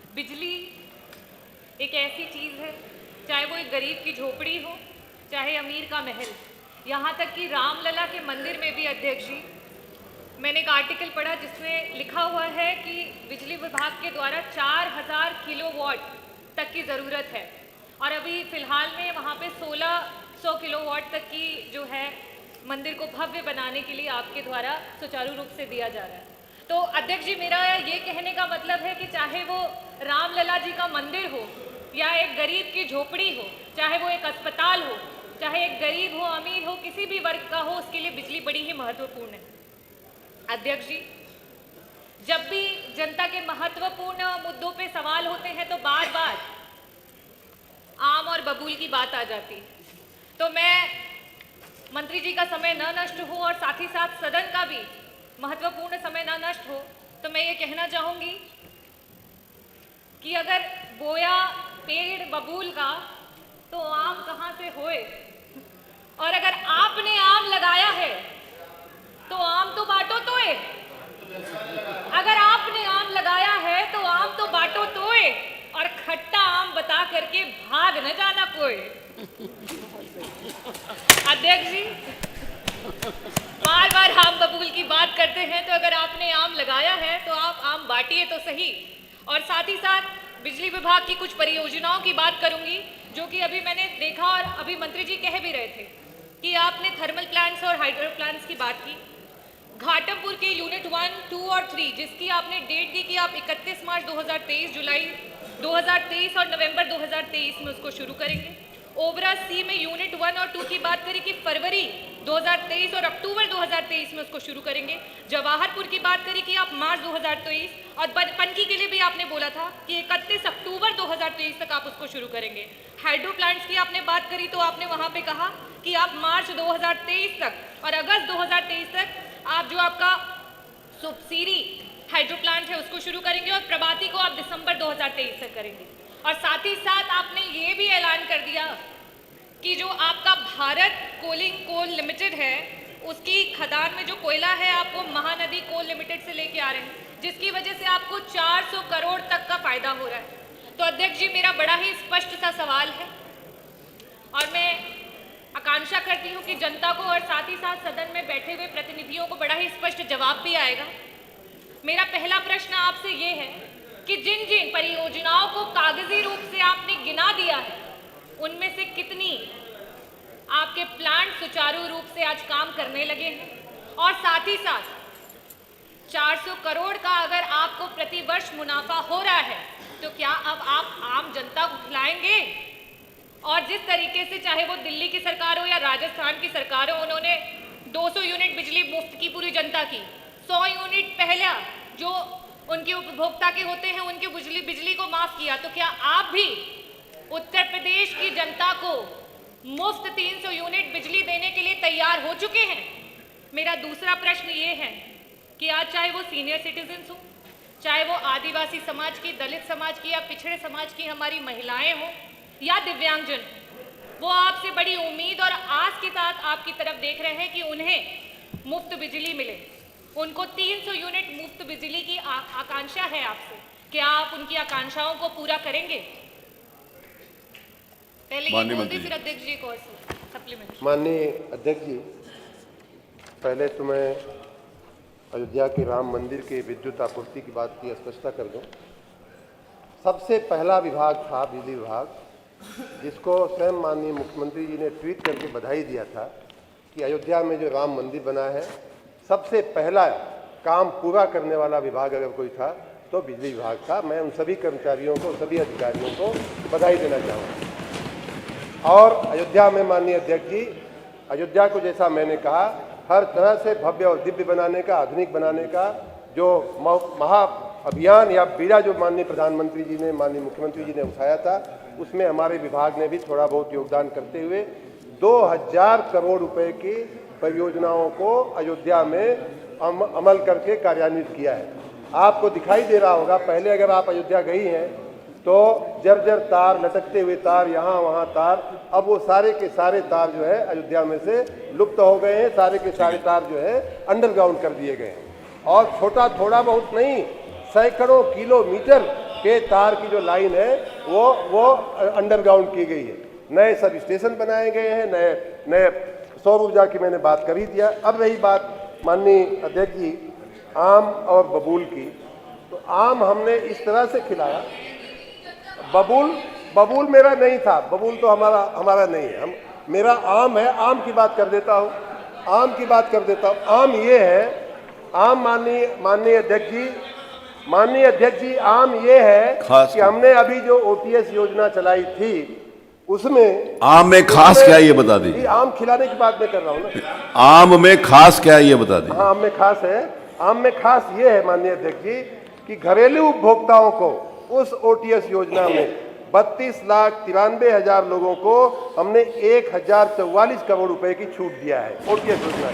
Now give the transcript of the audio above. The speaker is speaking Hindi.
बिजली एक ऐसी चीज़ है, चाहे वो एक गरीब की झोपड़ी हो, चाहे अमीर का महल, यहाँ तक कि रामलला के मंदिर में भी अध्यक्ष जी, मैंने एक आर्टिकल पढ़ा जिसमें लिखा हुआ है कि बिजली विभाग के द्वारा 4000 किलोवाट तक की ज़रूरत है और अभी फ़िलहाल में वहाँ पे 1600 किलोवाट तक की जो है मंदिर को भव्य बनाने के लिए आपके द्वारा सुचारू रूप से दिया जा रहा है। तो अध्यक्ष जी, मेरा ये कहने का मतलब है कि चाहे वो रामलला जी का मंदिर हो या एक गरीब की झोपड़ी हो, चाहे वो एक अस्पताल हो, चाहे एक गरीब हो अमीर हो, किसी भी वर्ग का हो, उसके लिए बिजली बड़ी ही महत्वपूर्ण है। अध्यक्ष जी, जब भी जनता के महत्वपूर्ण मुद्दों पे सवाल होते हैं तो बार बार आम और बबूल की बात आ जाती है। तो मैं मंत्री जी का समय न नष्ट हो और साथ ही साथ सदन का भी महत्वपूर्ण समय न नष्ट हो, तो मैं ये कहना चाहूंगी कि अगर बोया पेड़ बबूल का तो आम कहाँ से होए, और अगर आपने आम लगाया है तो आम तो बांटो तोए। अगर आपने आम लगाया है तो आम तो बांटो तोए, और खट्टा आम बता करके भाग न जाना कोई। अध्यक्ष जी, बार बार आम बबूल की बात करते हैं, तो अगर आपने आम लगाया है तो आप आम बांटिए तो सही। और साथ ही साथ बिजली विभाग की कुछ परियोजनाओं की बात करूंगी, जो कि अभी मैंने देखा और अभी मंत्री जी कह भी रहे थे कि आपने थर्मल प्लांट्स और हाइड्रो प्लांट्स की बात की। घाटमपुर के यूनिट 1, 2 और 3, जिसकी आपने डेट दी कि आप 31 मार्च 2023, जुलाई 2023 और नवंबर 2023 में उसको शुरू करेंगे। ओबरा सी में यूनिट 1 और 2 की बात करी कि फरवरी 2023 और अक्टूबर 2023 में उसको शुरू करेंगे। जवाहरपुर की बात करी कि आप मार्च 2023, और पनकी के लिए भी आपने बोला था कि 31 अक्टूबर 2023 तक आप उसको शुरू करेंगे। हाइड्रो प्लांट्स की आपने बात करी तो आपने वहां पे कहा कि आप मार्च 2023 तक और अगस्त 2023 तक आप जो आपका सुपसीरी हाइड्रो प्लांट है उसको शुरू करेंगे, और प्रभाती को आप दिसंबर 2023 तक करेंगे। और साथ ही साथ आपने ये भी ऐलान कर दिया कि जो आपका भारत कोलिंग कोल लिमिटेड है, उसकी खदान में जो कोयला है आपको महानदी कोल लिमिटेड से लेके आ रहे हैं, जिसकी वजह से आपको 400 करोड़ तक का फायदा हो रहा है। तो अध्यक्ष जी, मेरा बड़ा ही स्पष्ट सा सवाल है और मैं आकांक्षा करती हूँ कि जनता को और साथ ही साथ सदन में बैठे हुए प्रतिनिधियों को बड़ा ही स्पष्ट जवाब भी आएगा। मेरा पहला प्रश्न आपसे ये है कि जिन जिन परियोजनाओं को कागजी रूप से आपने गिना दिया है, उनमें से कितनी आपके प्लांट सुचारू रूप से आज काम करने लगे हैं, और साथ ही साथ 400 करोड़ का अगर आपको प्रतिवर्ष मुनाफा हो रहा है तो क्या अब आप आम जनता को खिलाएंगे? और जिस तरीके से चाहे वो दिल्ली की सरकार हो या राजस्थान की सरकार हो, उन्होंने 200 यूनिट बिजली मुफ्त की पूरी जनता की, 100 यूनिट पहला जो उनके उपभोक्ता के होते हैं उनके बिजली को माफ किया, तो क्या आप भी उत्तर प्रदेश की जनता को मुफ्त 300 यूनिट बिजली देने के लिए तैयार हो चुके हैं? मेरा दूसरा प्रश्न ये है कि आज चाहे वो सीनियर सिटीजन्स हो, चाहे वो आदिवासी समाज की, दलित समाज की या पिछड़े समाज की हमारी महिलाएं हो या दिव्यांगजन, वो आपसे बड़ी उम्मीद और आस के साथ आपकी तरफ देख रहे हैं कि उन्हें मुफ्त बिजली मिले। उनको 300 यूनिट मुफ्त बिजली की आकांक्षा है आपसे, क्या आप उनकी आकांक्षाओं को पूरा करेंगे? पहले ये बोल दी, फिर अध्यक्ष जी को सप्लीमेंट। माननीय अध्यक्ष जी, पहले तो मैं अयोध्या के राम मंदिर के विद्युत आपूर्ति की बात की स्पष्टता कर दूं। सबसे पहला विभाग था बिजली विभाग, जिसको स्वयं माननीय मुख्यमंत्री जी ने ट्वीट करके बधाई दिया था कि अयोध्या में जो राम मंदिर बना है, सबसे पहला काम पूरा करने वाला विभाग अगर कोई था तो बिजली विभाग था। मैं उन सभी कर्मचारियों को, सभी अधिकारियों को बधाई देना चाहूँगा। और अयोध्या में माननीय अध्यक्ष जी, अयोध्या को जैसा मैंने कहा, हर तरह से भव्य और दिव्य बनाने का, आधुनिक बनाने का जो महा अभियान या बीड़ा जो माननीय प्रधानमंत्री जी ने, माननीय मुख्यमंत्री जी ने उठाया था, उसमें हमारे विभाग ने भी थोड़ा बहुत योगदान करते हुए 2000 करोड़ रुपए की परियोजनाओं को अयोध्या में अमल करके कार्यान्वित किया है। आपको दिखाई दे रहा होगा, पहले अगर आप अयोध्या गई हैं तो जर्जर तार, लटकते हुए तार, यहाँ वहाँ तार, अब वो सारे के सारे तार जो है अयोध्या में से लुप्त हो गए हैं। सारे के सारे तार जो है अंडरग्राउंड कर दिए गए हैं, और छोटा थोड़ा बहुत नहीं, सैकड़ों किलोमीटर के तार की जो लाइन है वो अंडरग्राउंड की गई है। नए सब स्टेशन बनाए गए हैं, नए नए सौर ऊर्जा की मैंने बात कर ही दिया। अब रही बात माननीय अध्यक्ष जी आम और बबूल की, तो आम हमने इस तरह से खिलाया, बबूल मेरा नहीं था, बबूल तो हमारा नहीं है, मेरा आम है। आम की बात कर देता हूँ, आम ये है, आम माननीय अध्यक्ष जी आम ये है कि हमने अभी जो OTS योजना चलाई थी उसमें आम में खास क्या ये बता दीजिए। आम खिलाने की बात मैं कर रहा हूँ ना। आम में खास क्या ये बता दीजिए। हाँ, आम में खास है, आम में खास ये है माननीय अध्यक्ष जी कि घरेलू उपभोक्ताओं को उस OTS योजना में 32,93,000 लोगों को हमने 1,044 करोड़ रुपए की छूट दिया है OTS योजना।